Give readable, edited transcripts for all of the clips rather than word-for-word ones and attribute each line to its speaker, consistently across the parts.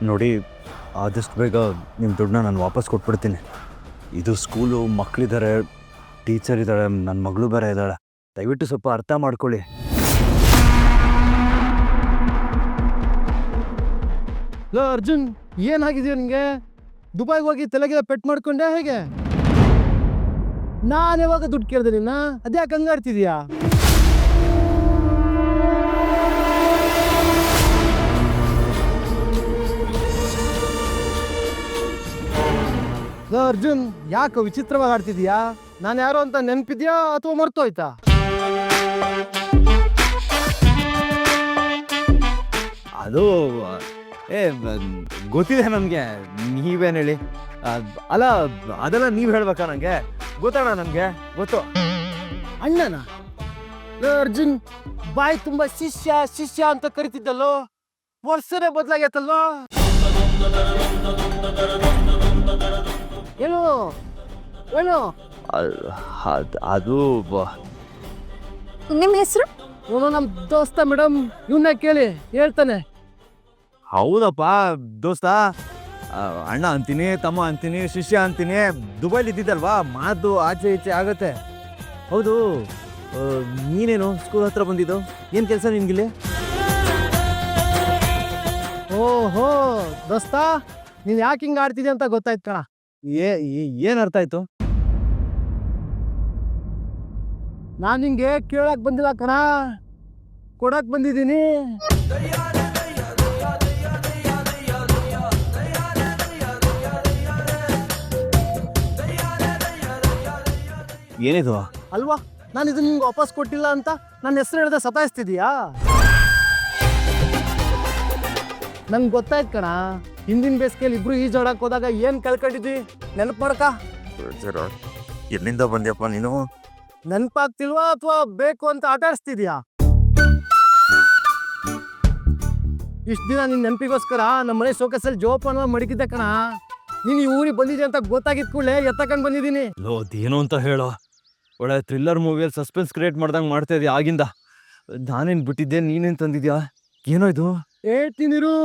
Speaker 1: ನೋಡಿ, ಆದಷ್ಟು ಬೇಗ ನಿಮ್ಮ ದುಡ್ಡನ್ನ ನಾನು ವಾಪಸ್ ಕೊಟ್ಬಿಡ್ತೀನಿ. ಇದು ಸ್ಕೂಲು, ಮಕ್ಕಳಿದ್ದಾರೆ, ಟೀಚರ್ ಇದ್ದಾಳೆ, ನನ್ನ ಮಗಳು ಬೇರೆ ಇದ್ದಾಳೆ. ದಯವಿಟ್ಟು ಸ್ವಲ್ಪ ಅರ್ಥ ಮಾಡ್ಕೊಳ್ಳಿ.
Speaker 2: ಲೋ ಅರ್ಜುನ್, ಏನಾಗಿದೆಯೋ ನಿನಗೆ? ದುಬೈಗೆ ಹೋಗಿ ತಲೆಗೆ ಪೆಟ್ ಮಾಡ್ಕೊಂಡೆ ಹೇಗೆ? ನಾನು ಯಾವಾಗ ದುಡ್ಡು ಕೇಳಿದೆ ನಿನ್ನ? ಅದ್ಯಾಕೆ ಹಂಗಾಡ್ತಿದ್ಯಾ? ಲೋ ಅರ್ಜುನ್, ಯಾಕೆ ವಿಚಿತ್ರವಾಗಿ ಆಡ್ತಿದ್ಯಾ? ನಾನು ಯಾರೋ ಅಂತ ನೆನಪಿದ್ಯಾ ಅಥವಾ ಮರ್ತೋಯ್ತಾ?
Speaker 1: ಅದು ಗೊತ್ತಿದೆ ನನಗೆ. ನೀವೇನು ಹೇಳಿ? ಅಲ್ಲ, ಅದೆಲ್ಲ ನೀವು ಹೇಳ್ಬೇಕಾ? ನನಗೆ ಗೊತ್ತಣ್ಣ, ನನಗೆ ಗೊತ್ತು.
Speaker 2: ಅಣ್ಣನ? ಲೋ ಅರ್ಜುನ್, ಬಾಯಿ ತುಂಬ ಶಿಷ್ಯ ಶಿಷ್ಯ ಅಂತ ಕರಿತಿದ್ದಲ್ಲೋ, ವರ್ಷನೇ ಬದಲಾಗೈತಲ್ವಾ? ಏನು ಏನು
Speaker 1: ಅದು
Speaker 3: ನಿಮ್ಮ ಹೆಸರು?
Speaker 2: ಇವನು ನಮ್ಮ ದೋಸ್ತ ಮೇಡಮ್, ಇವನ್ನ ಕೇಳಿ ಹೇಳ್ತಾನೆ.
Speaker 1: ಹೌದಪ್ಪ ದೋಸ್ತ. ಅಣ್ಣ ಅಂತೀನಿ, ತಮ್ಮ ಅಂತೀನಿ, ಶಿಷ್ಯ ಅಂತೀನಿ. ದುಬೈಲಿ ಇದ್ದಿದ್ದಲ್ವಾ, ಮಾತು ಆಚೆ ಈಚೆ ಆಗತ್ತೆ. ಹೌದು, ನೀನೇನು ಸ್ಕೂಲ್ ಹತ್ರ ಬಂದಿದ್ದು? ಏನು ಕೆಲಸ ನಿನ್ಗಿಲ್ಲಿ?
Speaker 2: ಓಹೋ ದೋಸ್ತ, ನೀನು ಯಾಕೆ ಹಿಂಗೆ ಆಡ್ತಿದ್ದೆ ಅಂತ ಗೊತ್ತಾಯ್ತು ಕಣ.
Speaker 1: ಏನು ಅರ್ಥ ಆಯ್ತು?
Speaker 2: ನಾನು ನಿಂಗೆ ಕೇಳಕ್ ಬಂದಿಲ್ಲ ಕಣ, ಕೊಡಕ್ ಬಂದಿದ್ದೀನಿ.
Speaker 1: ಏನಿದು?
Speaker 2: ಅಲ್ವಾ, ನಾನು ಇದು ನಿಂಗೆ ವಾಪಸ್ ಕೊಟ್ಟಿಲ್ಲ ಅಂತ ನನ್ನ ಹೆಸರು ಹೇಳ್ದೆ ಸತಾಯಿಸ್ತಿದೀಯಾ? ನಂಗೆ ಗೊತ್ತಾಯ್ತು ಕಣ, ಹಿಂದಿನ ಬೇಸಿಗೆಯಲ್ಲಿ ಇಬ್ರು ಈಜಾಡಕ್ ಹೋದಾಗ ಏನು ಕಳ್ಕೊಂಡಿದ್ವಿ, ನೆನಪು ಮಾಡಕ?
Speaker 1: ಎಲ್ಲಿಂದ ಬಂದ್ಯಪ್ಪ ನೀನು?
Speaker 2: ನೆನಪಾಗ್ತಿಲ್ವಾ ಅಥವಾ ಬೇಕು ಅಂತ ಆಟ ಆಡಿಸ್ತಿದ್ಯಾ? ಇಷ್ಟು ದಿನ ನಿನ್ನ ನೆನಪಿಗೋಸ್ಕರ ನಮ್ಮ ಮನೆ ಶೋಕಸಲ್ಲಿ ಜೋಪಾನ ಮಡಗಿದ್ದೆ ಕಣ. ನೀನು ಈ ಊರಿಗೆ ಬಂದಿದ್ದೆ ಅಂತ ಗೊತ್ತಾಗಿದ್ ಕೂಡಲೇ ಎತ್ತಕೊಂಡು ಬಂದಿದ್ದೀನಿ.
Speaker 1: ಅದೇನು ಅಂತ ಹೇಳೋ. ಒಳ್ಳೆ ಥ್ರಿಲ್ಲರ್ ಮೂವಿಯಲ್ಲಿ ಸಸ್ಪೆನ್ಸ್ ಕ್ರಿಯೇಟ್ ಮಾಡ್ದಂಗೆ ಮಾಡ್ತಾ ಇದೀಯ ಆಗಿಂದ. ನಾನೇನು ಬಿಟ್ಟಿದ್ದೆ, ನೀನೇನು ತಂದಿದ್ಯಾ? ಏನೋ ಇದು?
Speaker 2: ಹೇಳ್ತೀನಿರು.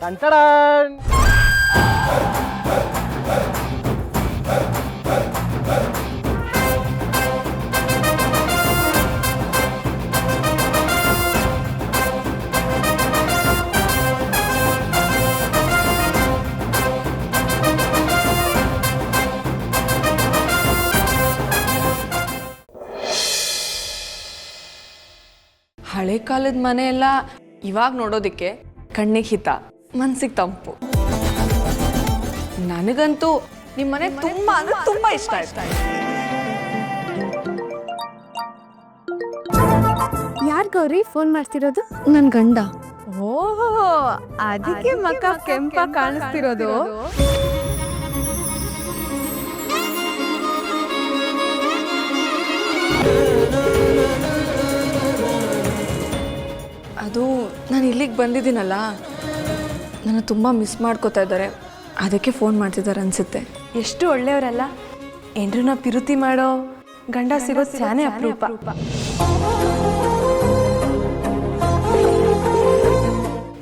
Speaker 2: ಟಂಟಡನ್.
Speaker 4: ಹಳೆ ಕಾಲದ ಮನೆ ಎಲ್ಲ ಇವಾಗ ನೋಡೋದಕ್ಕೆ ಕಣ್ಣಿಗೆ ಹಿತ, ಮನ್ಸಿಗೆ ತಂಪು. ನನಗಂತೂ ನಿಮ್ಮ ಮನೆ ತುಂಬಾ ಅಂದ್ರೆ ತುಂಬಾ ಇಷ್ಟ ಆಯ್ತು.
Speaker 3: ಯಾರು ಗೌರಿ ಫೋನ್ ಮಾಡ್ತಿರೋದು?
Speaker 4: ನನ್ನ ಗಂಡ.
Speaker 3: ಓಹೋ, ಅದಕ್ಕೆ ಮಕ್ಕ ಕೆಂಪ ಕಾಣಿಸ್ತಿರೋದು.
Speaker 4: ಅದು ನಾನು ಇಲ್ಲಿಗೆ ಬಂದಿದ್ದೀನಲ್ಲ, ನನ್ನ ತುಂಬ ಮಿಸ್ ಮಾಡ್ಕೋತಾ ಇದ್ದಾರೆ, ಅದಕ್ಕೆ ಫೋನ್ ಮಾಡ್ತಿದ್ದಾರೆ ಅನಿಸುತ್ತೆ.
Speaker 5: ಎಷ್ಟು ಒಳ್ಳೆಯವರಲ್ಲ, ಏನ್ರನ್ನ ಪಿರುತಿ ಮಾಡೋ ಗಂಡ ಸಿಗೋದು ಸ್ಯಾನೆ ಅಪರೂಪ.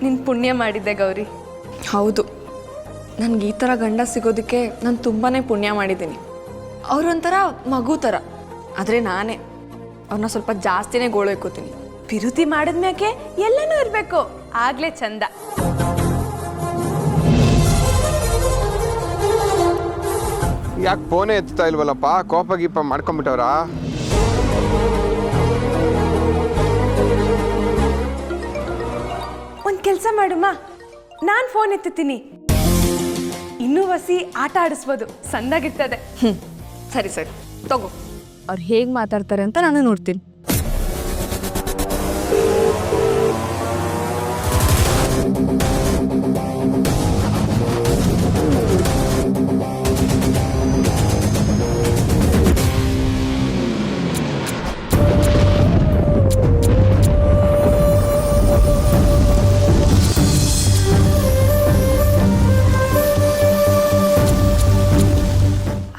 Speaker 5: ನಿನ್ ಪುಣ್ಯ ಮಾಡಿದ್ದೆ ಗೌರಿ.
Speaker 4: ಹೌದು, ನನಗೆ ಈ ಥರ ಗಂಡ ಸಿಗೋದಕ್ಕೆ ನಾನು ತುಂಬಾ ಪುಣ್ಯ ಮಾಡಿದ್ದೀನಿ. ಅವರೊಂಥರ ಮಗು ಥರ, ಆದರೆ ನಾನೇ ಅವ್ರನ್ನ ಸ್ವಲ್ಪ ಜಾಸ್ತಿನೇ ಗೋಳೈಕೋತೀನಿ.
Speaker 5: ಪಿರುತಿ ಮಾಡಿದ್ಮ್ಯಾಕೆ ಎಲ್ಲನೂ ಇರಬೇಕು, ಆಗ್ಲೇ ಚಂದ.
Speaker 6: ಯಾಕೆ ಫೋನೇ ಎತ್ತಾ ಇಲ್ವಲ್ಲಪ್ಪ? ಕೋಪ ಗೀಪ ಮಾಡ್ಕೊಂಡ್ಬಿಟ್ಟವ್ರ?
Speaker 5: ಒಂದ್ ಕೆಲ್ಸ ಮಾಡುಮ್ಮ, ನಾನ್ ಫೋನ್ ಎತ್ತುತ್ತೀನಿ. ಇನ್ನೂ ವಸಿ ಆಟ ಆಡಿಸ್ಬೋದು, ಸಂದಾಗಿರ್ತದೆ.
Speaker 4: ಸರಿ ಸರಿ ತಗೋ.
Speaker 3: ಅವ್ರು ಹೇಗೆ ಮಾತಾಡ್ತಾರೆ ಅಂತ ನಾನು ನೋಡ್ತೀನಿ.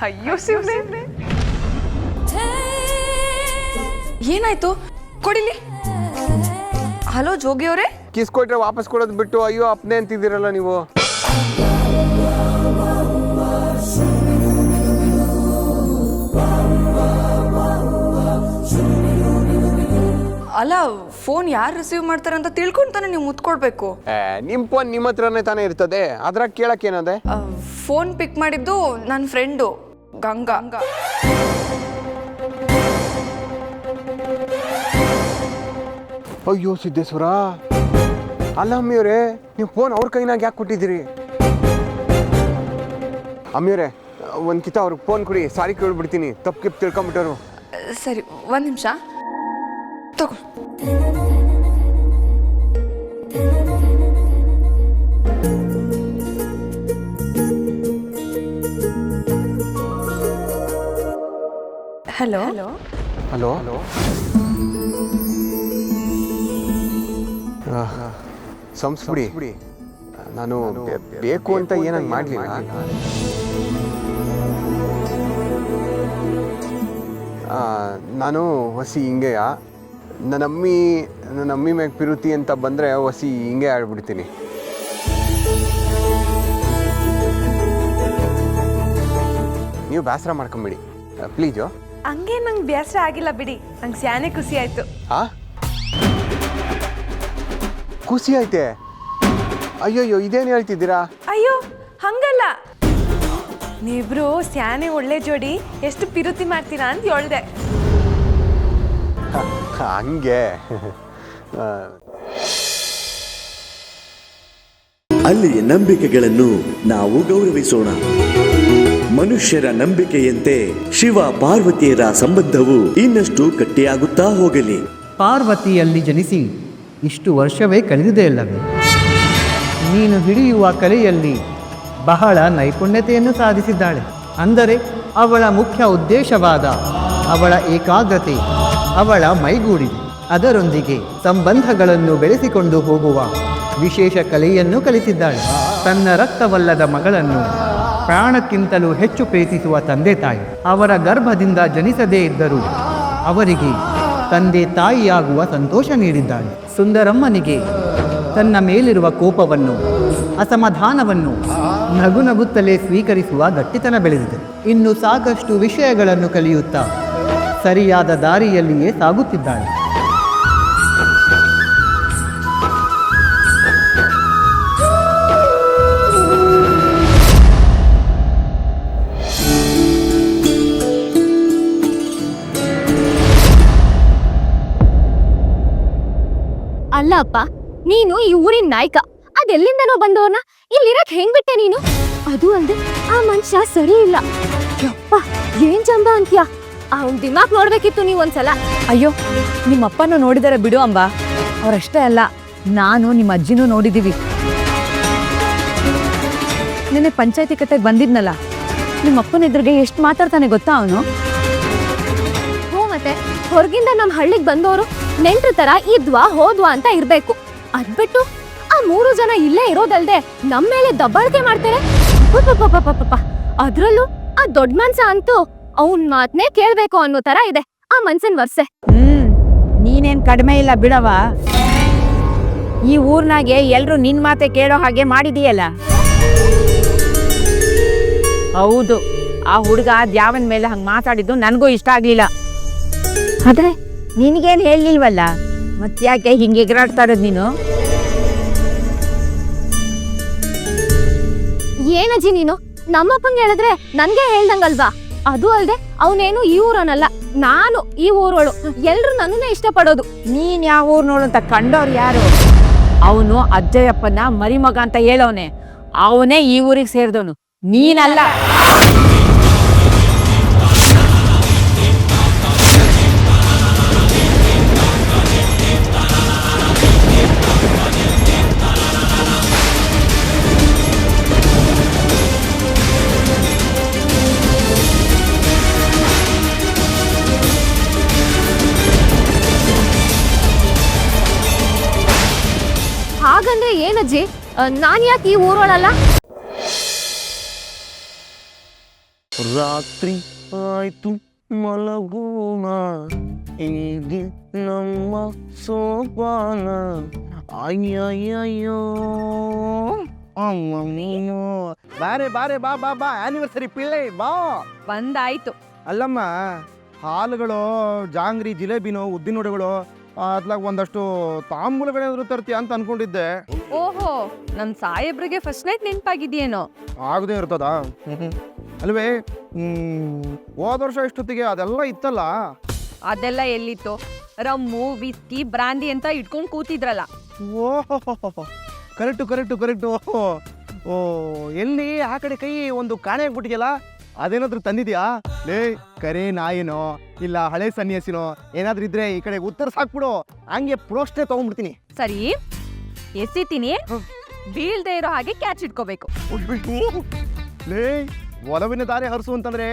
Speaker 5: ಅಯ್ಯೋ ಶಿವ್ರೆ,
Speaker 4: ಏನಾಯ್ತು ಕೊಡಿಲಿ. ಹಲೋ ಜೋಗಿ ಅವರೇ.
Speaker 6: ಕಿಸ್ ಕೊಟ್ರೆ ವಾಪಸ್ ಕೊಡೋದು ಬಿಟ್ಟು ಅಯ್ಯೋ ಅಪ್ನೆ ಅಂತಿದ್ದೀರಲ್ಲ ನೀವು.
Speaker 4: ಅಲ್ಲ ಫೋನ್ ಯಾರು ರಿಸೀವ್ ಮಾಡ್ತಾರೆ ಅಂತ ತಿಳ್ಕೊಂತಾನೆ ನೀವು ಮುತ್ಕೊಡ್ಬೇಕು.
Speaker 6: ನಿಮ್ಮ ಫೋನ್ ನಿಮ್ಮ ಹತ್ರನೇ ತಾನೇ ಇರ್ತದೆ, ಅದ್ರಾಗ ಕೇಳಕ್ಕೇನದೆ?
Speaker 4: ಫೋನ್ ಪಿಕ್ ಮಾಡಿದ್ದು ನನ್ನ ಫ್ರೆಂಡು ಗಂಗಾ.
Speaker 6: ಅಯ್ಯೋ ಸಿದ್ದೇಶ್ವರ, ಅಲ್ಲ ಅಮ್ಮಿಯವರೇ, ನೀವು ಫೋನ್ ಅವ್ರ ಕೈನಾಗ ಯಾಕೆ ಕೊಟ್ಟಿದ್ದೀರಿ? ಅಮ್ಮಿಯವರೇ, ಒಂದು ಕಿತ ಅವ್ರಿಗೆ ಫೋನ್ ಕೊಡಿ, ಸಾರಿ ಕೇಳ್ಬಿಡ್ತೀನಿ, ತಪ್ಪು ಕಿಪ್ ತಿಳ್ಕೊಂಬಿಟ್ಟರು.
Speaker 4: ಸರಿ ಒಂದು ನಿಮಿಷ ತಗೋ. ಹಲೋ
Speaker 6: ಹಲೋ, ಸಂಸ್ಬಿಡಿ, ನಾನು ಬೇಕು ಅಂತ ಏನಂಗೆ ಮಾಡಲಿಲ್ಲ. ನಾನು ಹೊಸಿ ಹಿಂಗೆಯ ನನ್ನ ಅಮ್ಮಿ ಮ್ಯಾಗ ಪಿರುತಿ ಅಂತ ಬಂದರೆ ಹೊಸಿ ಹಿಂಗೆ ಆಡ್ಬಿಡ್ತೀನಿ. ನೀವು ಬೇಸರ ಮಾಡ್ಕೊಂಬಿಡಿ ಪ್ಲೀಜು.
Speaker 5: ಹಂಗೆ ನಂಗೆ ಬೇಸರ ಆಗಿಲ್ಲ ಬಿಡಿ, ನಂಗೆ ಸ್ಯಾನೆ ಖುಷಿ ಆಯ್ತು.
Speaker 6: ಖುಷಿ ಐತೆ? ಅಯ್ಯೋಯ್ಯೋ, ಇದೇನು ಹೇಳ್ತಿದ್ದೀರಾ?
Speaker 5: ಅಯ್ಯೋ ಹಂಗಲ್ಲ, ನೀವಿಬ್ರು ಸ್ಯಾನೆ ಒಳ್ಳೆ ಜೋಡಿ, ಎಷ್ಟು ಪಿರುತಿ ಮಾಡ್ತೀರಾ ಅಂತ ಹೇಳ್ದೆ.
Speaker 6: ಹಂಗೆ
Speaker 7: ಅಲ್ಲಿಯ ನಂಬಿಕೆಗಳನ್ನು ನಾವು ಗೌರವಿಸೋಣ. ಮನುಷ್ಯರ ನಂಬಿಕೆಯಂತೆ ಶಿವ ಪಾರ್ವತಿಯರ ಸಂಬಂಧವು ಇನ್ನಷ್ಟು ಗಟ್ಟಿಯಾಗುತ್ತಾ ಹೋಗಲಿ.
Speaker 2: ಪಾರ್ವತಿಯಲ್ಲಿ ಜನಿಸಿ ಇಷ್ಟು ವರ್ಷವೇ ಕಳೆದಿದೆ ಅಲ್ಲವೇ? ನೀನು ಹಿಡಿಯುವ ಕಲೆಯಲ್ಲಿ ಬಹಳ ನೈಪುಣ್ಯತೆಯನ್ನು ಸಾಧಿಸಿದ್ದಾಳೆ. ಅಂದರೆ ಅವಳ ಮುಖ್ಯ ಉದ್ದೇಶವಾದ ಅವಳ ಏಕಾಗ್ರತೆ ಅವಳ ಮೈಗೂಡಿದೆ. ಅದರೊಂದಿಗೆ ಸಂಬಂಧಗಳನ್ನು ಬೆಳೆಸಿಕೊಂಡು ಹೋಗುವ ವಿಶೇಷ ಕಲೆಯನ್ನು ಕಲಿಸಿದ್ದಾಳೆ. ತನ್ನ ರಕ್ತವಲ್ಲದ ಮಗಳನ್ನು ಪ್ರಾಣಕ್ಕಿಂತಲೂ ಹೆಚ್ಚು ಪ್ರೀತಿಸುವ ತಂದೆ ತಾಯಿ ಅವರ ಗರ್ಭದಿಂದ ಜನಿಸದೇ ಇದ್ದರೂ ಅವರಿಗೆ ತಂದೆ ತಾಯಿಯಾಗುವ ಸಂತೋಷ ನೀಡಿದ್ದಾಳೆ. ಸುಂದರಮ್ಮನಿಗೆ ತನ್ನ ಮೇಲಿರುವ ಕೋಪವನ್ನು ಅಸಮಾಧಾನವನ್ನು ನಗುನಗುತ್ತಲೇ ಸ್ವೀಕರಿಸುವ ಗಟ್ಟಿತನ ಬೆಳೆದಿದೆ. ಇನ್ನು ಸಾಕಷ್ಟು ವಿಷಯಗಳನ್ನು ಕಲಿಯುತ್ತಾ ಸರಿಯಾದ ದಾರಿಯಲ್ಲಿಯೇ ಸಾಗುತ್ತಿದ್ದಾಳೆ.
Speaker 3: ಅಲ್ಲ ಅಪ್ಪ, ನೀನು ಈ ಊರಿನ ನಾಯಕ, ಅದೆಲ್ಲಿಂದನೋ ಬಂದವನ ಇಲ್ಲಿರಕ್ ಹೆಂಗ್ ಬಿಟ್ಟೆ ನೀನು? ಅದು ಅಲ್ದೆ ಆ ಮನುಷ್ಯ ಸರಿ ಇಲ್ಲ. ಯಪ್ಪ, ಏನ್ ಚಂದ ಅಂತ್ಯಾ, ಅವ್ನ್ ದಿಮಾಕ್ ನೋಡ್ಬೇಕಿತ್ತು ನೀವು ಒಂದ್ಸಲ.
Speaker 8: ಅಯ್ಯೋ, ನಿಮ್ಮಪ್ಪನೂ ನೋಡಿದಾರೆ ಬಿಡು ಅಂಬ. ಅವರಷ್ಟೇ ಅಲ್ಲ, ನಾನು ನಿಮ್ಮ ಅಜ್ಜಿನೂ ನೋಡಿದೀವಿ. ನಿನ್ನೆ ಪಂಚಾಯತಿ ಕತೆಗೆ ಬಂದಿದ್ನಲ್ಲ, ನಿಮ್ಮಪ್ಪನ ಎದುರಿಗೆ ಎಷ್ಟು ಮಾತಾಡ್ತಾನೆ ಗೊತ್ತಾ ಅವನು?
Speaker 3: ಹ್ಞೂ, ಮತ್ತೆ ಹೊರಗಿಂದ ನಮ್ಮ ಹಳ್ಳಿಗೆ ಬಂದವರು ನೆಂಟ್ರ ತರ ಇದ್ವಾ ಹೋದ್ವಾ ಅಂತ ಇರ್ಬೇಕು. ಅದ್ಬಿಟ್ಟು ಆ 3 ಜನ ಇಲ್ಲೇ ಇರೋದಲ್ದೆ ನಮ್ಮ ಮೇಲೆ ದಬ್ಬಾಳಿಕೆ ಮಾಡ್ತಾರೆ. ಅದ್ರಲ್ಲೂ ಆ ದೊಡ್ಡ ಮನ್ಸ ಅಂತೂ ಅವನ್ ಮಾತ್ನೇ ಕೇಳ್ಬೇಕು ಅನ್ನೋ ತರ ಇದೆ ಆ ಮನ್ಸನ್ ವರ್ಸೆ.
Speaker 8: ನೀನೇನ್ ಕಡಿಮೆ ಇಲ್ಲ ಬಿಡವ. ಈ ಊರ್ನಾಗೆ ಎಲ್ರು ನಿನ್ ಮಾತೆ ಕೇಳೋ ಹಾಗೆ ಮಾಡಿದೀಯಲ್ಲ. ಹೌದು, ಆ ಹುಡುಗ ದ್ಯಾವನ್ ಮೇಲೆ ಹಂಗ ಮಾತಾಡಿದ್ದು ನನಗೂ ಇಷ್ಟ ಆಗ್ಲಿಲ್ಲ. ಆದ್ರೆ ನಿನ್ಗೇನ್ ಹೇಳಿಲ್ವಲ್ಲ, ಮತ್ತ್ಯಾಕೆ ಹಿಂಗೆ ಎಗರಾಡ್ತಾ ಇರೋದು ನೀನು?
Speaker 3: ಏನಜ್ಜಿ ನೀನು ನಮ್ಮಪ್ಪಂಗೆ ಹೇಳಿದ್ರೆ ನನ್ಗೆ ಹೇಳ್ದಂಗಲ್ವಾ? ಅದು ಅಲ್ದೆ ಅವನೇನು ಈ ಊರನಲ್ಲ, ನಾನು ಈ ಊರೋಳು. ಎಲ್ರು ನನ್ನನ್ನೇ ಇಷ್ಟಪಡೋದು.
Speaker 8: ನೀನ್ ಯಾವ ಊರ್ ನೋಡು ಅಂತ ಕಂಡವ್ರು ಯಾರು? ಅವನು ಅಜ್ಜಯ್ಯಪ್ಪನ ಮರಿಮಗ ಅಂತ ಹೇಳೋನೆ. ಅವನೇ ಈ ಊರಿಗೆ ಸೇರಿದವನು, ನೀನಲ್ಲ.
Speaker 3: ಹಾಗಂದ್ರೆ ಏನಜ್ಜಿ, ನಾನ್ ಯಾಕೆ ಈ ಊರೋಳಲ್ಲ?
Speaker 7: ರಾತ್ರಿ ಆಯ್ತು ಮಲಗೋಣ
Speaker 2: ಹೀಗೆ ನಮ್ಮ ಸೋಪಾನ ಅಯ್ಯಯ್ಯಯ್ಯೋ ಅಮ್ಮ ನೀನು ಬಾರೆ ಬಾರೆ ಬಾ ಬಾ ಬಾ ಆನಿವರ್ಸರಿ ಪಿಳ್ಳೆ ಬಾ.
Speaker 5: ಬಂದಾಯ್ತು.
Speaker 2: ಅಲ್ಲಮ್ಮ, ಹಾಲುಗಳು, ಜಾಂಗ್ರಿ, ಜಿಲೇಬಿನೋ, ಉದ್ದಿನೊಡೆಗಳು, ಅದ್ಲಾಗ ಒಂದಷ್ಟು ತಾಂಬೂಲಗಳೇನಾದ್ರು ತರ್ತೀಯ ಅಂತ ಅನ್ಕೊಂಡಿದ್ದೆ.
Speaker 5: ಓಹೋ, ನಮ್ ಸಾಹೇಬ್ರಿಗೆ ಫಸ್ಟ್ ನೈಟ್ ನೆನ್ಪಾಗಿದೆಯೇನೋ.
Speaker 2: ಆಗದೆ ಇರ್ತದ ಅಲ್ವೇ? ಹೋದ ವರ್ಷ ಇಷ್ಟೊತ್ತಿಗೆ ಅದೆಲ್ಲ ಇತ್ತಲ್ಲ.
Speaker 5: ಅದೆಲ್ಲ ಎಲ್ಲಿತ್ತು? ರಮ್ಮು, ವಿಸ್ಕಿ, ಬ್ರಾಂದಿ ಅಂತ ಇಟ್ಕೊಂಡು ಕೂತಿದ್ರಲ್ಲ.
Speaker 2: ಓಹೋ, ಕರೆಕ್ಟು ಕರೆಕ್ಟು ಕರೆಕ್ಟು. ಓ, ಎಲ್ಲಿ ಆ ಕಡೆ ಕೈ ಒಂದು ಕಾಣೆ ಆಗ್ಬಿಟ್ಟಿದೆಯಲ್ಲ, ಅದೇನಾದ್ರೂ ತಂದಿದ್ಯಾ? ಲೇ, ಕರೆ ನಾಯಿನೋ ಇಲ್ಲ ಹಳೆ ಸನ್ಯಾಸಿನೋ ಏನಾದ್ರೂ ಇದ್ರೆ ಈ ಕಡೆ ಉತ್ತರ ಸಾಕ್ಬಿಡು, ಹಂಗೆ ಪ್ರೋಸ್ಟೇ ತಗೊಂಡ್ಬಿಡ್ತೀನಿ.
Speaker 5: ಸರಿ, ಎಸಿತೀನಿ, ಬೀಳ್ದೆ ಇರೋ ಹಾಗೆ ಕ್ಯಾಚ್ ಇಟ್ಕೋಬೇಕು.
Speaker 2: ಲೇ, ಒಲವಿನ ದಾರಿ ಹರಿಸು ಅಂತಂದ್ರೆ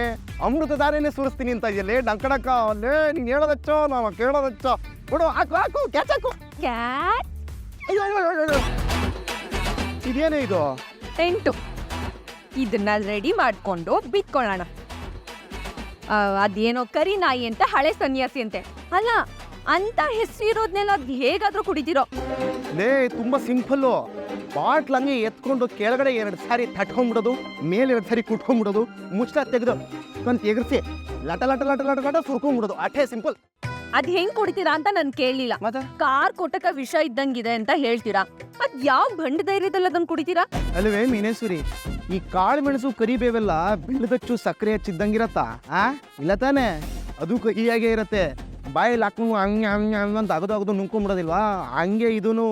Speaker 2: ಅಮೃತ ದಾರಿನೇ ಸುರಿಸ್ತೀನಿ ಅಂತ ಇದೆಯಲ್ಲೇ ಡಂಕಡಕ್ಕ. ಲೇ, ನೀನ್ ಹೇಳೋದಚ್ಚೋ ನಾವು ಕೇಳೋದಚ್ಚೋ. ಬಿಡು, ಹಾಕು ಹಾಕು, ಕ್ಯಾಚ್ ಹಾಕು.
Speaker 5: ಕ್ಯಾಚ್.
Speaker 2: ಅಯ್ಯೋ ಅಯ್ಯೋ ಅಯ್ಯೋ ಅಯ್ಯೋ. ಇದೇನೇ ಇದು?
Speaker 5: ಟೆಂಟು. ಇದನ್ನ ರೆಡಿ ಮಾಡ್ಕೊಂಡು ಬಿಟ್ಕೊಳ್ಳೋಣ. ಅದೇನೋ ಕರಿ ನಾಯಿ ಅಂತ ಹಳೆ ಸನ್ಯಾಸಿ ಅಂತೆ. ಅಲ್ಲ, ಅಂತ ಹೆಸರಿರೋದ್ನೆಲ್ಲ ಅದ್ ಹೇಗಾದ್ರೂ ಕುಡಿದಿರೋ.
Speaker 2: ಲೇ, ತುಂಬಾ ಸಿಂಪಲ್ಲು. ಬಾಟ್ಲ್ ಹಂಗೆ ಎತ್ಕೊಂಡು ಕೆಳಗಡೆ 2 ಸಾರಿ ತಟ್ಕೊಂಡ್ಬಿಡೋದು, ಮೇಲೆ 2 ಸಾರಿ ಕುಟ್ಕೊಂಡ್ಬಿಡೋದು, ಮುಚ್ಚ ತೆಗೆದು ಕಂತ ಎಗರಿಸಿ ಲಟ ಲಟ ಲಟ ಲಟ ಲಟ ಸುರ್ಕೊಂಡ್ಬಿಡೋದು, ಅಷ್ಟೇ ಸಿಂಪಲ್.
Speaker 5: ಅದ್ ಹೆಂಗ್ ಕುಡಿತೀರಾ ಅಂತ ನನ್ ಕೇಳಲಿಲ್ಲ.
Speaker 2: ಮತ್ತೆ
Speaker 5: ಕಾರ್ ಕೊಟ್ಟಕ ವಿಷ ಇದ್ದಂಗಿದೆ ಅಂತ ಹೇಳ್ತೀರಾ, ಅದ್ ಯಾವ ಗಂಡ ಧೈರ್ಯದಲ್ಲಿ ಅದನ್ನ ಕುಡಿತೀರಾ?
Speaker 2: ಅಲ್ವೇ ಮೀನೇಶ್ವರಿ, ಈ ಕಾಳು ಮೆಣಸು ಕರಿಬೇವೆಲ್ಲ ಬೆಳ್ಳದಚ್ಚು ಸಕ್ಕರೆ ಹಚ್ಚಿದ್ದಂಗಿರತ್ತಾ? ಇಲ್ಲ ತಾನೆ? ಅದು ಕಹಿಯಾಗೆ ಇರತ್ತೆ. ಬಾಯಲ್ಲಿ ಹಾಕೊಂಡು ಹಂಗೆ ಹಂಗೆ ಹಂಗಂತ ಅಗದು ನುಂಗ್ಕೊಂಡ್ಬಿಡೋದಿಲ್ವಾ? ಹಂಗೆ ಇದೂನು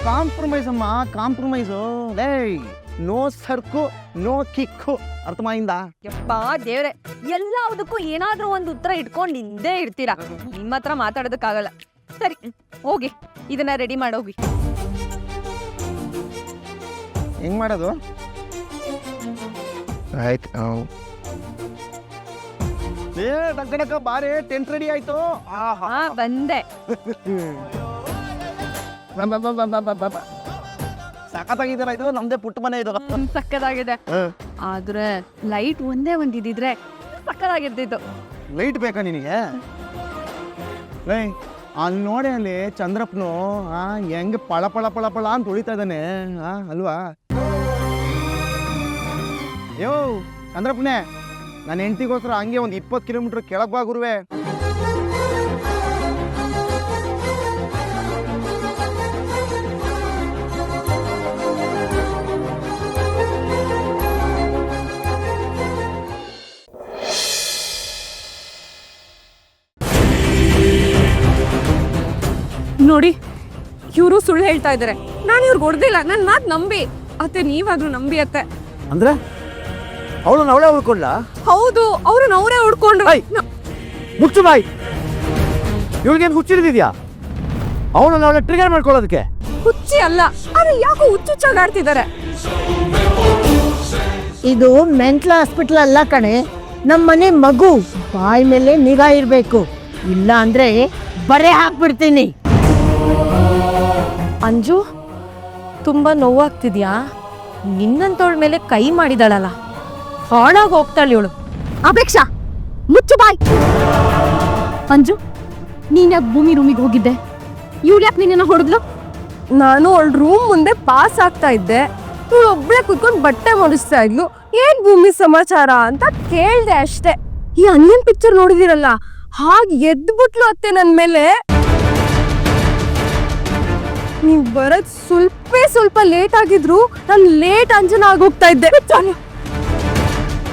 Speaker 2: ಕಾಂಪ್ರಮೈಸ್ ಅಮ್ಮ, ಕಾಂಪ್ರಮೈಸು. ಲೇ, ನೋ ಸರ್ಕು ನೋ ಕಿಕ್ಕು, ಅರ್ಥಮಾಯಿಂದ?
Speaker 5: ಯಪ್ಪಾ ದೇವ್ರೆ, ಎಲ್ಲದಕ್ಕೂ ಏನಾದ್ರೂ ಒಂದು ಉತ್ತರ ಇಟ್ಕೊಂಡು ಹಿಂದೆ ಇರ್ತೀರಾ. ನಿಮ್ಮ ಹತ್ರ ಮಾತಾಡೋದಕ್ಕಾಗಲ್ಲ. ಸರಿ, ಹೋಗಿ ಇದನ್ನ ರೆಡಿ ಮಾಡೋಗಿ.
Speaker 2: ಹೆಂಗ್ ಮಾಡೋದು? ಆಯ್ತು. ಏ ಡಕ್ಕ ಬಾರೆ, ಟೆಂಟ್ ರೆಡಿ ಆಯ್ತು.
Speaker 5: ಹಾ, ಬಂದೆ.
Speaker 2: ಸಖತ್ತಾಗಿದ್ದೀರ, ಇದು ನಮ್ದೇ ಪುಟ್ಟ ಮನೆ ಇದು.
Speaker 5: ಸಕ್ಕದಾಗಿದೆ. ಆದ್ರೆ ಲೈಟ್ ಒಂದೇ ಒಂದಿದ್ರೆ ಸಕ್ಕದಾಗಿರ್ತಿತ್ತು.
Speaker 2: ಲೈಟ್ ಬೇಕಾ ನಿನಗೆ? ಅಲ್ಲಿ ನೋಡಿ, ಅಲ್ಲಿ ಚಂದ್ರಪ್ಪನು ಹೆಂಗೆ ಪಳ ಪಳ ಪಳ ಪಳ ಅಂತ ಉಳಿತಾ ಇದ್ದಾನೆ ಅಲ್ವಾ? ಯೋ ಚಂದ್ರಪ್ಪನೇ, ನನ್ನ ಹೆಂಡತಿಗೋಸ್ಕರ ಹಂಗೆ ಒಂದು 20 ಕಿಲೋಮೀಟರ್ ಕೆಳಗೆ ಬಾ ಗುರುವೆ.
Speaker 5: ನೋಡಿ, ಇವರು ಸುಳ್ಳು ಹೇಳ್ತಾ ಇದಾರೆ. ನಾನು ಇವ್ರಿಗೆ ಹೊಡೆದಿಲ್ಲ, ನನ್ನ ಮಾತು ನಂಬಿ. ಅತ್ತೆ, ನೀವಾದ್ರೂ ನಂಬಿ ಅತ್ತೆ.
Speaker 1: ಅಂದ್ರೆ ಅವಳೇ ಉಳ್ಕೊಂಡ್ಲ?
Speaker 5: ಹೌದು, ಅವ್ರನ್ನ ಅವರೇ ಹೊಡ್ಕೊಂಡ್ರು.
Speaker 1: ಮುಚ್ಚು ಬಾಯ್. ಇವ್ಳಿಗೇನು ಹುಚ್ಚಿಡಿದ್ಯಾ? ಅವಳೇ ಟ್ರಿಗರ್ ಮಾಡ್ಕೊಳ್ಳೋದಕ್ಕೆ?
Speaker 5: ಹುಚ್ಚಿ ಅಲ್ಲ, ಆದ್ರೆ ಯಾಕೋ ಹುಚ್ಚುಚ್ಚಾಗಾಡ್ತಿದ್ದಾರೆ.
Speaker 8: ಇದು ಮೆಂಟಲ್ ಹಾಸ್ಪಿಟಲ್ ಅಲ್ಲ ಕಣೆ, ನಮ್ಮನೆ ಮಗು. ಬಾಯಿ ಮೇಲೆ ನಿಗಾ ಇರಬೇಕು, ಇಲ್ಲ ಅಂದ್ರೆ ಬರೆ ಹಾಕ್ಬಿಡ್ತೀನಿ.
Speaker 5: ಅಂಜು, ತುಂಬಾ ನೋವಾಗ್ತಿದ್ಯಾ? ನಿನ್ನಂತವಳ ಮೇಲೆ ಕೈ ಮಾಡಿದಾಳಲ್ಲ, ಹಾಳಾಗಿ ಹೋಗ್ತಾಳೆ ಇವಳು.
Speaker 3: ಅಪೇಕ್ಷಾ, ಮುಚ್ಚು ಬಾಯ್. ಅಂಜು, ನೀನ್ ಯಾಕೆ ಭೂಮಿ ರೂಮಿಗೆ ಹೋಗಿದ್ದೆ? ಇವ್ಳು ಯಾಕೆ ನಿನ್ನ ಹೊಡೆದ್ಲು?
Speaker 5: ನಾನು ಅವಳ ರೂಮ್ ಮುಂದೆ ಪಾಸ್ ಆಗ್ತಾ ಇದ್ದೆ. ಇವಳು ಒಬ್ಳೆ ಕುತ್ಕೊಂಡು ಬಟ್ಟೆ ಮುಡಿಸ್ತಾ ಇದ್ಲು. ಏನ್ ಭೂಮಿ ಸಮಾಚಾರ ಅಂತ ಕೇಳ್ದೆ ಅಷ್ಟೇ. ಈ ಅನ್ಯನ್ ಪಿಕ್ಚರ್ ನೋಡಿದಿರಲ್ಲ, ಹಾಗೆ ಎದ್ಬಿಟ್ಲು ಅತ್ತೆ ನನ್ ಮೇಲೆ. ನೀವ್ ಬರದ್ ಸ್ವಲ್ಪ ಲೇಟ್ ಆಗಿದ್ರು ನಾನು ಲೇಟ್ ಅಂಜನ ಆಗೋಗ್ತಾ ಇದ್ದೆ.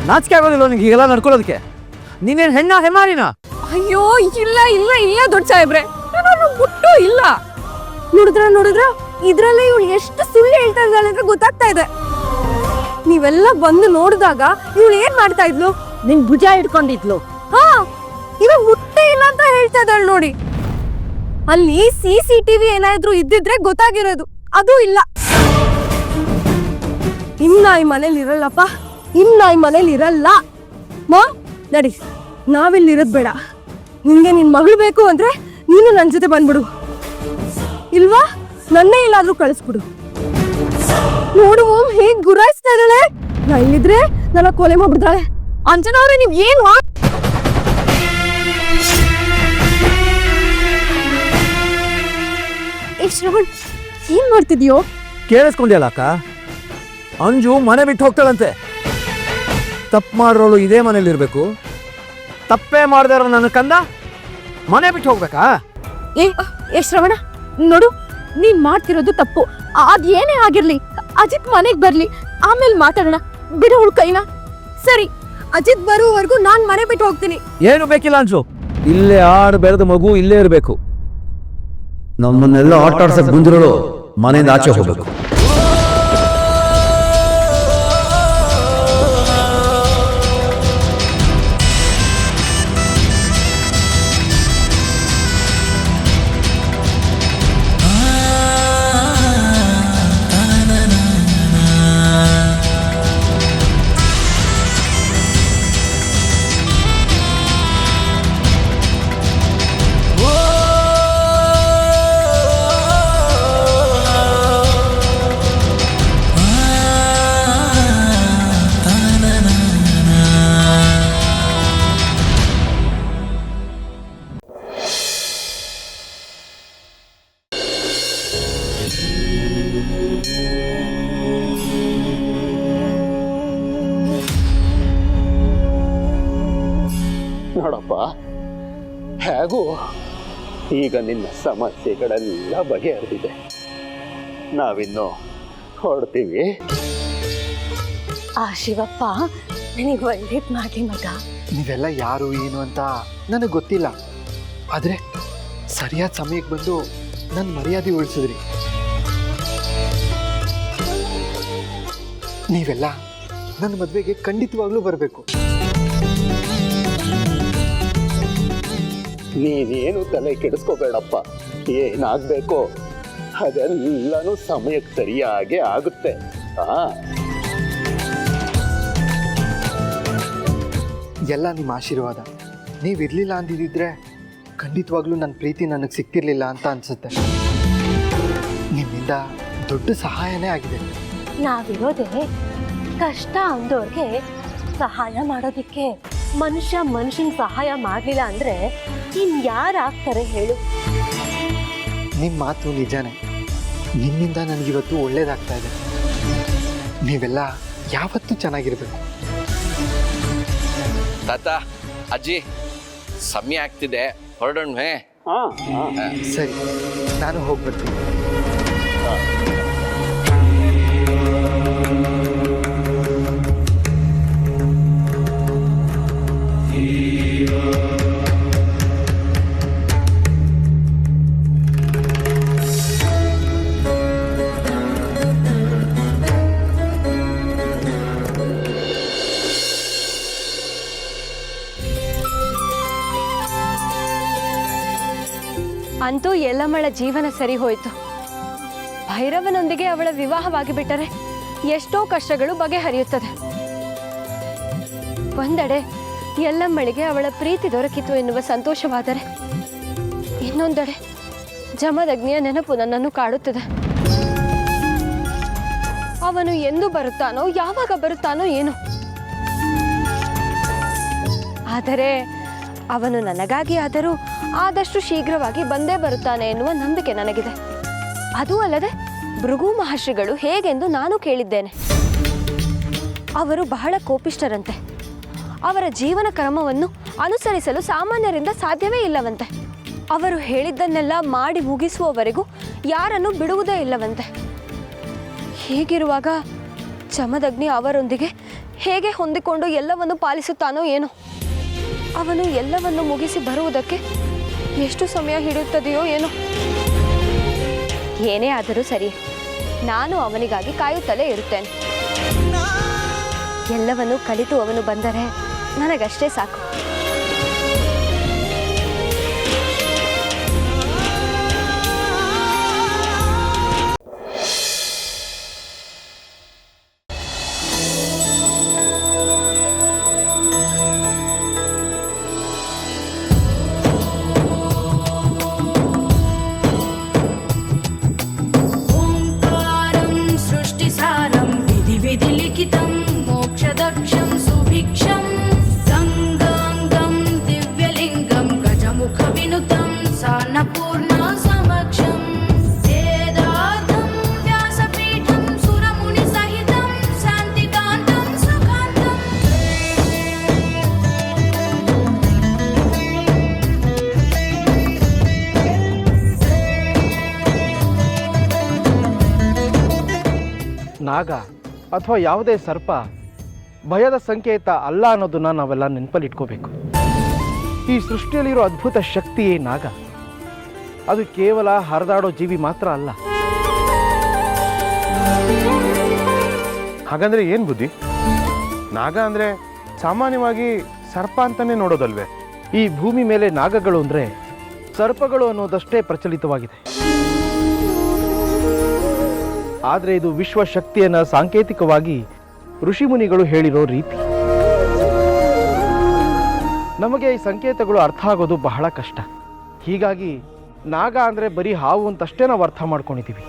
Speaker 1: ನಾಚಿಕೆ ಆಗೋದಿಲ್ಲ ನಿಂಗೆ ಹೀಗೆಲ್ಲ ನಡ್ಕೊಳ್ಳೋದಕ್ಕೆ? ನೀನೇನು ಹೆಮಾರಿನ?
Speaker 5: ಅಯ್ಯೋ, ಇಲ್ಲ ಇಲ್ಲ ಇಲ್ಲ ದೊಡ್ಡ ಸಾಹೇಬ್ರೆ, ನಾನು ಬಿಟ್ಟು ಇಲ್ಲ. ನೋಡಿದ್ರ ಇದ್ರಲ್ಲೇ ಇವಳು ಎಷ್ಟು ಸುಳ್ಳು ಹೇಳ್ತಾ ಇದ್ದಾಳೆ ಅಂತ ಗೊತ್ತಾಗ್ತಾ ಇದೆ. ನೀವೆಲ್ಲ ಬಂದು ನೋಡಿದಾಗ ಇವಳು ಏನ್ ಮಾಡ್ತಾ ಇದ್ಲು?
Speaker 8: ನಿನ್ ಭುಜ ಹಿಡ್ಕೊಂಡಿದ್ಲು.
Speaker 5: ಹಾ, ಇವಾಗ ಮುಟ್ಟೆ ಇಲ್ಲ ಅಂತ ಹೇಳ್ತಾ ಇದ್ದಾಳೆ ನೋಡಿ. ಅಲ್ಲಿ CCTV ಏನಾದ್ರೂ ಇದ್ದಿದ್ರೆ ಗೊತ್ತಾಗಿರೋದು, ಅದು ಇಲ್ಲ. ಇನ್ನ ಈ ಮನೇಲಿ ಇರಲ್ಲಪ್ಪ, ಇನ್ನ ಈ ಮನೇಲಿ ಇರಲ್ಲ. ಮಾ, ನಡಿ, ನಾವಿಲ್ಲಿರೋದ್ ಬೇಡ. ನಿನ್ಗೆ ನಿನ್ ಮಗಳು ಬೇಕು ಅಂದ್ರೆ ನೀನು ನನ್ನ ಜೊತೆ ಬಂದ್ಬಿಡು, ಇಲ್ವಾ ನನ್ನೇ ಇಲ್ಲಾದ್ರೂ ಕಳಿಸ್ಬಿಡು. ನೋಡು ಹೇಗ್ ಗುರಾಯಿಸ್ತಾ ಇದ್ದಾಳೆ. ನಾ ಇಲ್ಲಿದ್ರೆ ನನ್ನ ಕೊಲೆ ಮಾಡ್ಬಿಡ್ತಾಳೆ. ಅಂಜನಾ ಅವ್ರೆ, ನೀವ್ ಏನು ಶ್ರವಣ್ ಏನ್ ಮಾಡ್ತಿದ್ಯೋ?
Speaker 1: ಕೇಳಿಸ್ಕೊಂಡ್ಯಲ್ಲ ಅಕ್ಕ, ಅಂಜು ಮನೆ ಬಿಟ್ಟು ಹೋಗ್ತಾಳಂತೆ. ತಪ್ಪು ಮಾಡಿರೋಳು ಇದೇ ಮನೇಲಿ ಇರಬೇಕು, ತಪ್ಪೇ ಮಾಡದೇ ಇರೋ ನನ್ನ ಕಂದ ಮನೆ ಬಿಟ್ಟು ಹೋಗ್ಬೇಕಾ?
Speaker 5: ಏ ಶ್ರವಣ, ನೋಡು ನೀನ್ ಮಾಡ್ತಿರೋದು ತಪ್ಪು. ಅದೇನೇ ಆಗಿರ್ಲಿ, ಅಜಿತ್ ಮನೆಗ್ ಬರ್ಲಿ, ಆಮೇಲೆ ಮಾತಾಡೋಣ. ಬಿಡು ಅವಳು ಕೈನ. ಸರಿ, ಅಜಿತ್ ಬರೋವರೆಗೂ ನಾನ್ ಮನೆ ಬಿಟ್ಟು ಹೋಗ್ತೀನಿ.
Speaker 1: ಏನು ಬೇಕಿಲ್ಲ ಅಂಜು, ಇಲ್ಲೇ ಆಡ್ ಬೆಳೆದ ಮಗು ಇಲ್ಲೇ ಇರಬೇಕು. ನಮ್ಮನ್ನೆಲ್ಲ ಆಟ ಆಡ್ಸಕ್ ಬಂದಿರೋಳು ಮನೆಯಿಂದ ಆಚೆ ಹೋಗ್ಬೇಕು.
Speaker 9: ನೋಡಪ್ಪ, ಹೇಗೂ ಈಗ ನಿನ್ನ ಸಮಸ್ಯೆಗಳೆಲ್ಲ ಬಗೆಹರಿದಿದೆ. ನಾವಿನ್ನು ಹೊರಡ್ತೀವಿ.
Speaker 3: ಆ ಶಿವಪ್ಪ ನನಗೆ ಒಳ್ಳೇದ್ ಮಾಡ್ಲಿ ಮಗ.
Speaker 10: ನೀವೆಲ್ಲ ಯಾರು ಏನು ಅಂತ ನನಗೆ ಗೊತ್ತಿಲ್ಲ, ಆದರೆ ಸರಿಯಾದ ಸಮಯಕ್ಕೆ ಬಂದು ನನ್ನ ಮರ್ಯಾದೆ ಉಳಿಸಿದ್ರಿ. ನೀವೆಲ್ಲ ನನ್ನ ಮದುವೆಗೆ ಖಂಡಿತವಾಗ್ಲೂ ಬರಬೇಕು.
Speaker 9: ನೀನೇನು ತಲೆ ಕೆಡಿಸ್ಕೋಬೇಡಪ್ಪ. ಏನಾಗಬೇಕೋ ಅದೆಲ್ಲನೂ ಸಮಯಕ್ಕೆ ಸರಿಯಾಗಿ ಆಗುತ್ತೆ.
Speaker 10: ಎಲ್ಲ ನಿಮ್ಮ ಆಶೀರ್ವಾದ. ನೀವಿರಲಿಲ್ಲ ಅಂದಿದ್ದರೆ ಖಂಡಿತವಾಗ್ಲೂ ನನ್ನ ಪ್ರೀತಿ ನನಗೆ ಸಿಗ್ತಿರ್ಲಿಲ್ಲ ಅಂತ ಅನಿಸುತ್ತೆ. ನಿಮ್ಮಿಂದ ದೊಡ್ಡ ಸಹಾಯನೇ ಆಗಿದೆ.
Speaker 3: ನಾವಿರೋದೇ ಕಷ್ಟ ಅಂದೋರ್ಗೆ ಸಹಾಯ ಮಾಡೋದಿಕ್ಕೆ. ಮನುಷ್ಯನ ಸಹಾಯ ಮಾಡಲಿಲ್ಲ ಅಂದ್ರೆ ಇನ್ಯಾರಾಗ್ತಾರೆ ಹೇಳು?
Speaker 10: ನಿಮ್ಮ ಮಾತು ನಿಜಾನೇ. ನಿಮ್ಮಿಂದ ನನಗಿವತ್ತು ಒಳ್ಳೇದಾಗ್ತಾ ಇದೆ. ನೀವೆಲ್ಲ ಯಾವತ್ತೂ ಚೆನ್ನಾಗಿರ್ಬೇಕು.
Speaker 11: ತಾತ, ಅಜ್ಜಿ, ಸಮಯ ಆಗ್ತಿದೆ, ಹೊರಡೋಣ್ವೇ?
Speaker 10: ಸರಿ, ನಾನು ಹೋಗ್ಬರ್ತೀನಿ.
Speaker 3: ಅಂತೂ ಎಲ್ಲಮ್ಮಳ ಜೀವನ ಸರಿ ಹೋಯಿತು. ಭೈರವನೊಂದಿಗೆ ಅವಳ ವಿವಾಹವಾಗಿ ಬಿಟ್ಟರೆ ಎಷ್ಟೋ ಕಷ್ಟಗಳು ಬಗೆಹರಿಯುತ್ತದೆ. ಒಂದೆಡೆ ಎಲ್ಲಮ್ಮಳಿಗೆ ಅವಳ ಪ್ರೀತಿ ದೊರಕಿತು ಎನ್ನುವ ಸಂತೋಷವಾದರೆ, ಇನ್ನೊಂದೆಡೆ ಜಮದಗ್ನಿಯ ನೆನಪು ನನ್ನನ್ನು ಕಾಡುತ್ತದೆ. ಅವನು ಎಂದು ಬರುತ್ತಾನೋ, ಯಾವಾಗ ಬರುತ್ತಾನೋ ಏನು. ಆದರೆ ಅವನು ನನಗಾಗಿ ಆದರೂ ಆದಷ್ಟು ಶೀಘ್ರವಾಗಿ ಬಂದೇ ಬರುತ್ತಾನೆ ಎನ್ನುವ ನಂಬಿಕೆ ನನಗಿದೆ. ಅದೂ ಅಲ್ಲದೆ ಭೃಗು ಮಹರ್ಷಿಗಳು ಹೇಗೆಂದು ನಾನು ಕೇಳಿದ್ದೇನೆ. ಅವರು ಬಹಳ ಕೋಪಿಷ್ಠರಂತೆ. ಅವರ ಜೀವನ ಕ್ರಮವನ್ನು ಅನುಸರಿಸಲು ಸಾಮಾನ್ಯರಿಂದ ಸಾಧ್ಯವೇ ಇಲ್ಲವಂತೆ. ಅವರು ಹೇಳಿದ್ದನ್ನೆಲ್ಲ ಮಾಡಿ ಮುಗಿಸುವವರೆಗೂ ಯಾರನ್ನು ಬಿಡುವುದೇ ಇಲ್ಲವಂತೆ. ಹೀಗಿರುವಾಗ ಜಮದಗ್ನಿ ಅವರೊಂದಿಗೆ ಹೇಗೆ ಹೊಂದಿಕೊಂಡು ಎಲ್ಲವನ್ನು ಪಾಲಿಸುತ್ತಾನೋ ಏನೋ. ಅವನು ಎಲ್ಲವನ್ನು ಮುಗಿಸಿ ಬರುವುದಕ್ಕೆ ಎಷ್ಟು ಸಮಯ ಹಿಡಿಯುತ್ತದೆಯೋ ಏನೋ. ಏನೇ ಆದರೂ ಸರಿ, ನಾನು ಅವನಿಗಾಗಿ ಕಾಯುತ್ತಲೇ ಇರುತ್ತೇನೆ. ಎಲ್ಲವನ್ನು ಕಲಿತು ಅವನು ಬಂದರೆ ನನಗಷ್ಟೇ ಸಾಕು.
Speaker 12: विधिलिखितं मोक्षदक्षं सुभिक्षं गङ्गाङ्गं दिव्यलिङ्गं गजमुखविनुतं सान्नपूर्णा समक्षं
Speaker 2: ನಾಗ ಅಥವಾ ಯಾವುದೇ ಸರ್ಪ ಭಯದ ಸಂಕೇತ ಅಲ್ಲ ಅನ್ನೋದನ್ನ ನಾವೆಲ್ಲ ನೆನಪಲ್ಲಿ ಇಟ್ಕೋಬೇಕು. ಈ ಸೃಷ್ಟಿಯಲ್ಲಿರೋ ಅದ್ಭುತ ಶಕ್ತಿಯೇ ನಾಗ. ಅದು ಕೇವಲ ಹರಿದಾಡೋ ಜೀವಿ ಮಾತ್ರ ಅಲ್ಲ.
Speaker 6: ಹಾಗಂದ್ರೆ ಏನು ಬುದ್ಧಿ? ನಾಗ ಅಂದರೆ ಸಾಮಾನ್ಯವಾಗಿ ಸರ್ಪ ಅಂತಲೇ ನೋಡೋದಲ್ವೇ?
Speaker 2: ಈ ಭೂಮಿ ಮೇಲೆ ನಾಗಗಳು ಅಂದರೆ ಸರ್ಪಗಳು ಅನ್ನೋದಷ್ಟೇ ಪ್ರಚಲಿತವಾಗಿದೆ. ಆದರೆ ಇದು ವಿಶ್ವಶಕ್ತಿಯನ್ನು ಸಾಂಕೇತಿಕವಾಗಿ ಋಷಿಮುನಿಗಳು ಹೇಳಿರೋ ರೀತಿ. ನಮಗೆ ಈ ಸಂಕೇತಗಳು ಅರ್ಥ ಆಗೋದು ಬಹಳ ಕಷ್ಟ. ಹೀಗಾಗಿ ನಾಗ ಅಂದರೆ ಬರೀ ಹಾವು ಅಂತಷ್ಟೇ ನಾವು ಅರ್ಥ ಮಾಡ್ಕೊಂಡಿದ್ದೀವಿ.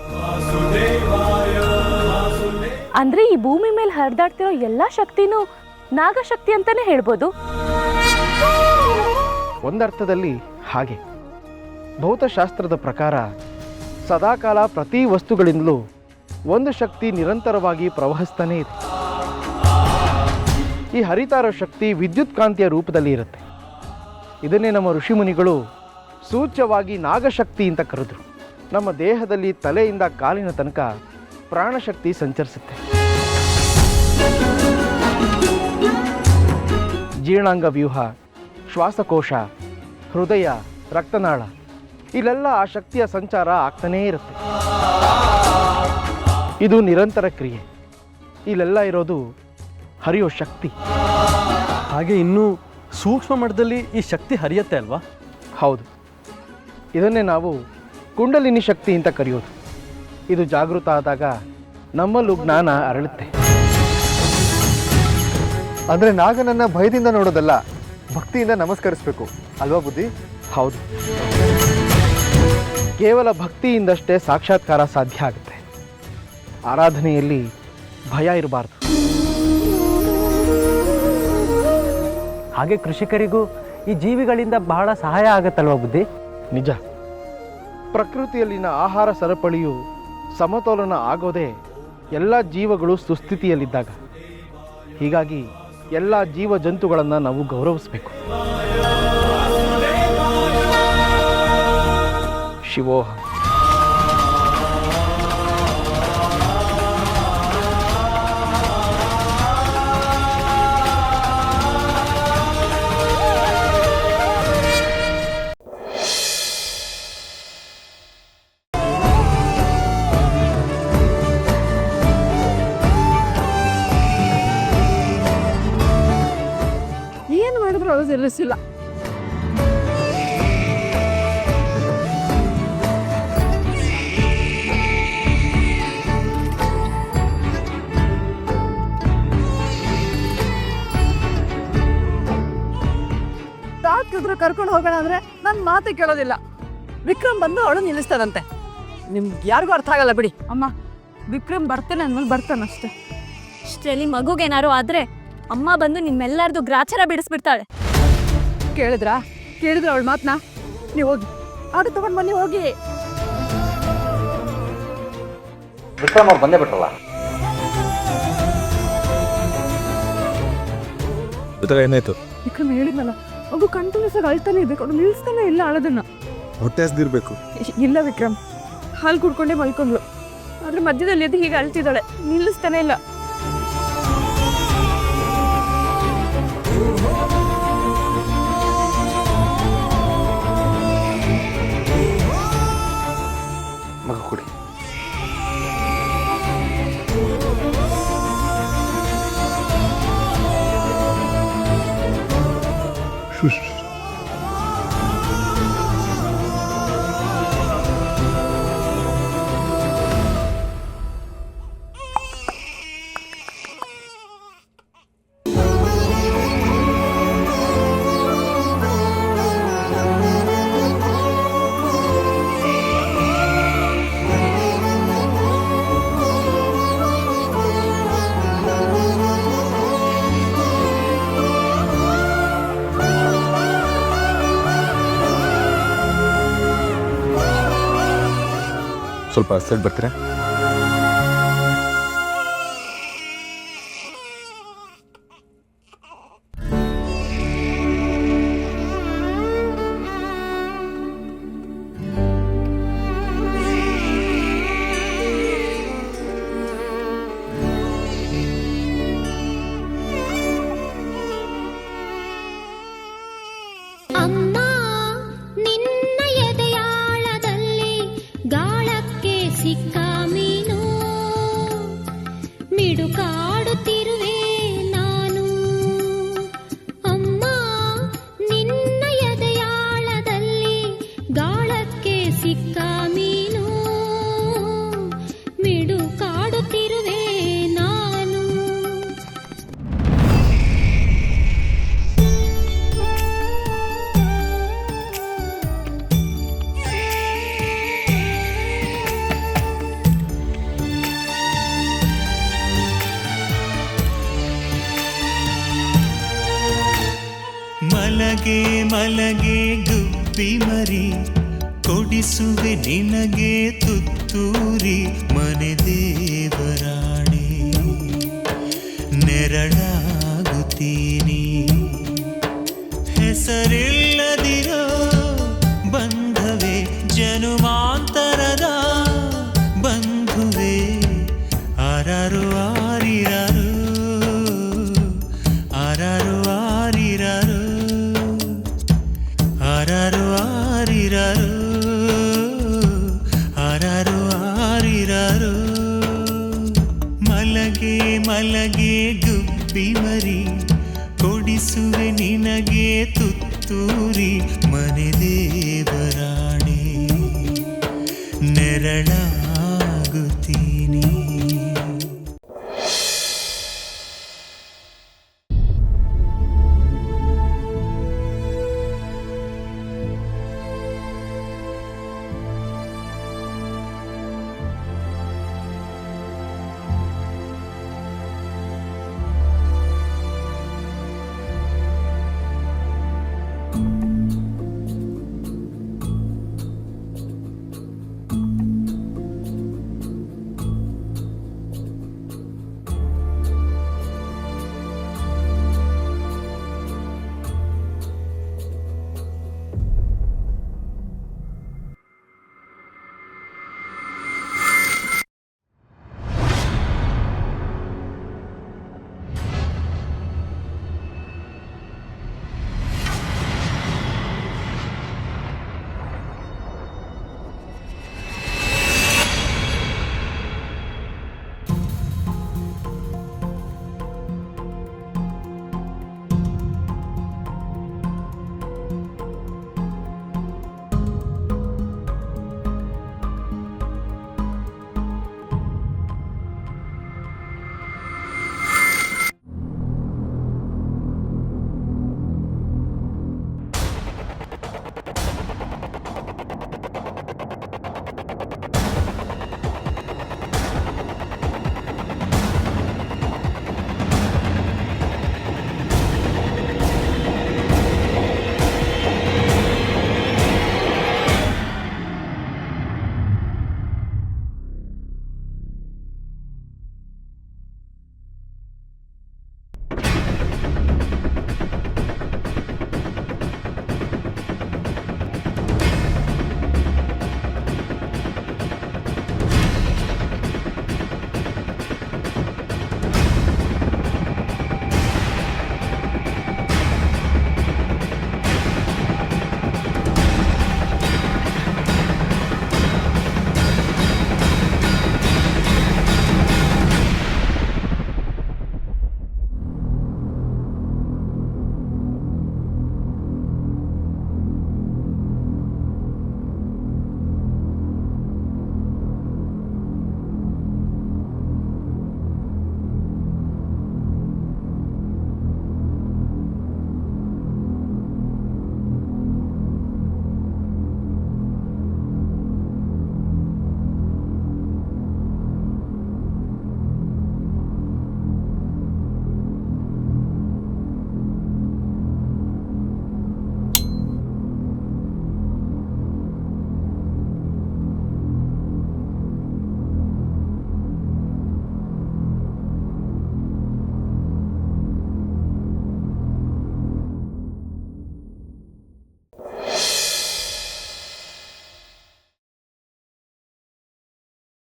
Speaker 5: ಅಂದ್ರೆ ಈ ಭೂಮಿ ಮೇಲೆ ಹರಿದಾಡ್ತಿರೋ ಎಲ್ಲಾ ಶಕ್ತಿನೂ ನಾಗಶಕ್ತಿ ಅಂತಾನೆ ಹೇಳ್ಬೋದು.
Speaker 2: ಒಂದರ್ಥದಲ್ಲಿ ಹಾಗೆ. ಭೌತಶಾಸ್ತ್ರದ ಪ್ರಕಾರ ಸದಾಕಾಲ ಪ್ರತಿ ವಸ್ತುಗಳಿಂದಲೂ ಒಂದು ಶಕ್ತಿ ನಿರಂತರವಾಗಿ ಪ್ರವಹಿಸ್ತಾನೇ ಇದೆ. ಈ ಹರಿತಾರ ಶಕ್ತಿ ವಿದ್ಯುತ್ ಕಾಂತಿಯ ರೂಪದಲ್ಲಿ ಇರುತ್ತೆ. ಇದನ್ನೇ ನಮ್ಮ ಋಷಿಮುನಿಗಳು ಸೂಚ್ಯವಾಗಿ ನಾಗಶಕ್ತಿ ಅಂತ ಕರೆದ್ರು. ನಮ್ಮ ದೇಹದಲ್ಲಿ ತಲೆಯಿಂದ ಕಾಲಿನ ತನಕ ಪ್ರಾಣಶಕ್ತಿ ಸಂಚರಿಸುತ್ತೆ. ಜೀರ್ಣಾಂಗ ವ್ಯೂಹ, ಶ್ವಾಸಕೋಶ, ಹೃದಯ, ರಕ್ತನಾಳ ಇಲ್ಲೆಲ್ಲ ಆ ಶಕ್ತಿಯ ಸಂಚಾರ ಆಗ್ತಾನೇ ಇರುತ್ತೆ. ಇದು ನಿರಂತರ ಕ್ರಿಯೆ. ಇಲ್ಲೆಲ್ಲ ಇರೋದು ಹರಿಯೋ ಶಕ್ತಿ.
Speaker 13: ಹಾಗೆ ಇನ್ನೂ ಸೂಕ್ಷ್ಮ ಮಟ್ಟದಲ್ಲಿ ಈ ಶಕ್ತಿ ಹರಿಯತ್ತೆ ಅಲ್ವಾ?
Speaker 2: ಹೌದು. ಇದನ್ನೇ ನಾವು ಕುಂಡಲಿನಿ ಶಕ್ತಿ ಅಂತ ಕರೆಯೋದು. ಇದು ಜಾಗೃತ ಆದಾಗ ನಮ್ಮಲ್ಲೂ ಜ್ಞಾನ ಅರಳುತ್ತೆ.
Speaker 6: ಅಂದರೆ ನಾಗನನ್ನು ಭಯದಿಂದ ನೋಡೋದಲ್ಲ, ಭಕ್ತಿಯಿಂದ ನಮಸ್ಕರಿಸಬೇಕು ಅಲ್ವಾ ಬುದ್ಧಿ?
Speaker 2: ಹೌದು. ಕೇವಲ ಭಕ್ತಿಯಿಂದಷ್ಟೇ ಸಾಕ್ಷಾತ್ಕಾರ ಸಾಧ್ಯ ಆಗುತ್ತೆ. ಆರಾಧನೆಯಲ್ಲಿ ಭಯ ಇರಬಾರ್ದು.
Speaker 13: ಹಾಗೆ ಕೃಷಿಕರಿಗೂ ಈ ಜೀವಿಗಳಿಂದ ಬಹಳ ಸಹಾಯ ಆಗತ್ತಲ್ವ ಬುದ್ಧಿ?
Speaker 2: ನಿಜ. ಪ್ರಕೃತಿಯಲ್ಲಿನ ಆಹಾರ ಸರಪಳಿಯು ಸಮತೋಲನ ಆಗೋದೇ ಎಲ್ಲ ಜೀವಗಳು ಸುಸ್ಥಿತಿಯಲ್ಲಿದ್ದಾಗ. ಹೀಗಾಗಿ ಎಲ್ಲ ಜೀವ ಜಂತುಗಳನ್ನು ನಾವು ಗೌರವಿಸಬೇಕು. ಶಿವೋಹಂ.
Speaker 5: ಏನ್ ಮಾಡಿದ್ರು ಅದು ಸಲ್ಲಿಸಿಲ್ಲ. ಡಾಕ್ಟರ್ ಕರ್ಕೊಂಡು ಹೋಗೋಣ ಅಂದ್ರೆ ನನ್ನ ಮಾತೇ ಕೇಳೋದಿಲ್ಲ. ವಿಕ್ರಮ್ ಬಂದು ಅವಳು ನಿಲ್ಲಿಸ್ತಾನಂತೆ. ನಿಮ್ಗೆ ಯಾರಿಗೂ ಅರ್ಥ ಆಗಲ್ಲ ಬಿಡಿ. ಅಮ್ಮ, ವಿಕ್ರಮ್ ಬರ್ತಾನೆ ಅಂದ್ಮೇಲೆ ಬರ್ತಾನಷ್ಟೆ.
Speaker 3: ಇಷ್ಟರಲ್ಲಿ ಮಗುಗೇನಾರು ಆದ್ರೆ ಅಮ್ಮ ಬಂದು ನಿಮ್ಮೆಲ್ಲಾರ್ದು ಗ್ರಾಚಾರ ಬಿಡಿಸ್ಬಿಡ್ತಾಳೆ.
Speaker 5: ಕೇಳಿದ್ರ ಅವಳ ಮಾತನ್ನ? ನೀವು ಹೋಗಿ ಆಡು ತಗೊಂಡ್ ಬನ್ನಿ, ಹೋಗಿ.
Speaker 11: ವಿಕ್ರಮ್ ಅವ್ರು ಬಂದೇ ಬಿಟ್ರಲ್ಲ.
Speaker 1: ಏನಾಯ್ತು?
Speaker 5: ವಿಕ್ರಮ್ ಹೇಳಿದ್ನಲ್ಲ, ಮಗು ಕಂಟಿನ್ಯೂಸ್ ಆಗಿ ಅಳ್ತಾನೆ ಇರ್ಬೇಕು, ಅವ್ರು ನಿಲ್ಲಿಸ್ತಾನೆ ಇಲ್ಲ ಅಳೋದನ್ನ.
Speaker 1: ಹೊಟ್ಟೆ ಹಸ್ದಿರ್ಬೇಕು.
Speaker 5: ಇಲ್ಲ ವಿಕ್ರಮ್, ಹಾಲು ಕುಡ್ಕೊಂಡೇ ಮಲ್ಕೊಂಡ್ಲು. ಆದ್ರೆ ಮಧ್ಯದಲ್ಲಿ ಎದ್ದು ಹೀಗೆ ಅಳ್ತಿದ್ದಾಳೆ, ನಿಲ್ಲಿಸ್ತಾನೆ ಇಲ್ಲ.
Speaker 6: ಮಗ ಕೊಡಿ.
Speaker 1: ಸ್ವಲ್ಪ ಸೈಡ್ ಬರ್ತೀರಾ?
Speaker 14: ಮಲಗೆ ಗುಬ್ಬಿ ಮರಿ ಕೊಡಿಸುವೆ ನಿನಗೆ ತುತ್ತೂರಿ ಮನೆ ದೇವರಾಣೆ ನೆರಳಾಗುತ್ತೀನಿ ಹೆಸರಿಲ್ಲದಿರೋ ಬಂಧವೇ ಜನುಮಾಂತರದ ಬಂಧುವೆ ಆರಾರು ಆರಿರಾರು ಆರಾರು ಆರಿರಾರು ಆರಾರು ಆರಿರಾರು ಆರಾರು ಆರಿರಾರು ಮಲಗೆ ಮಲಗೆ ಗುಬ್ಬಿ ಮರಿ ಕೊಡಿಸುವೆ ನಿನಗೆ ತುತ್ತೂರಿ ಮನೆ ದೇವರಾಣೆ ನೆರಳ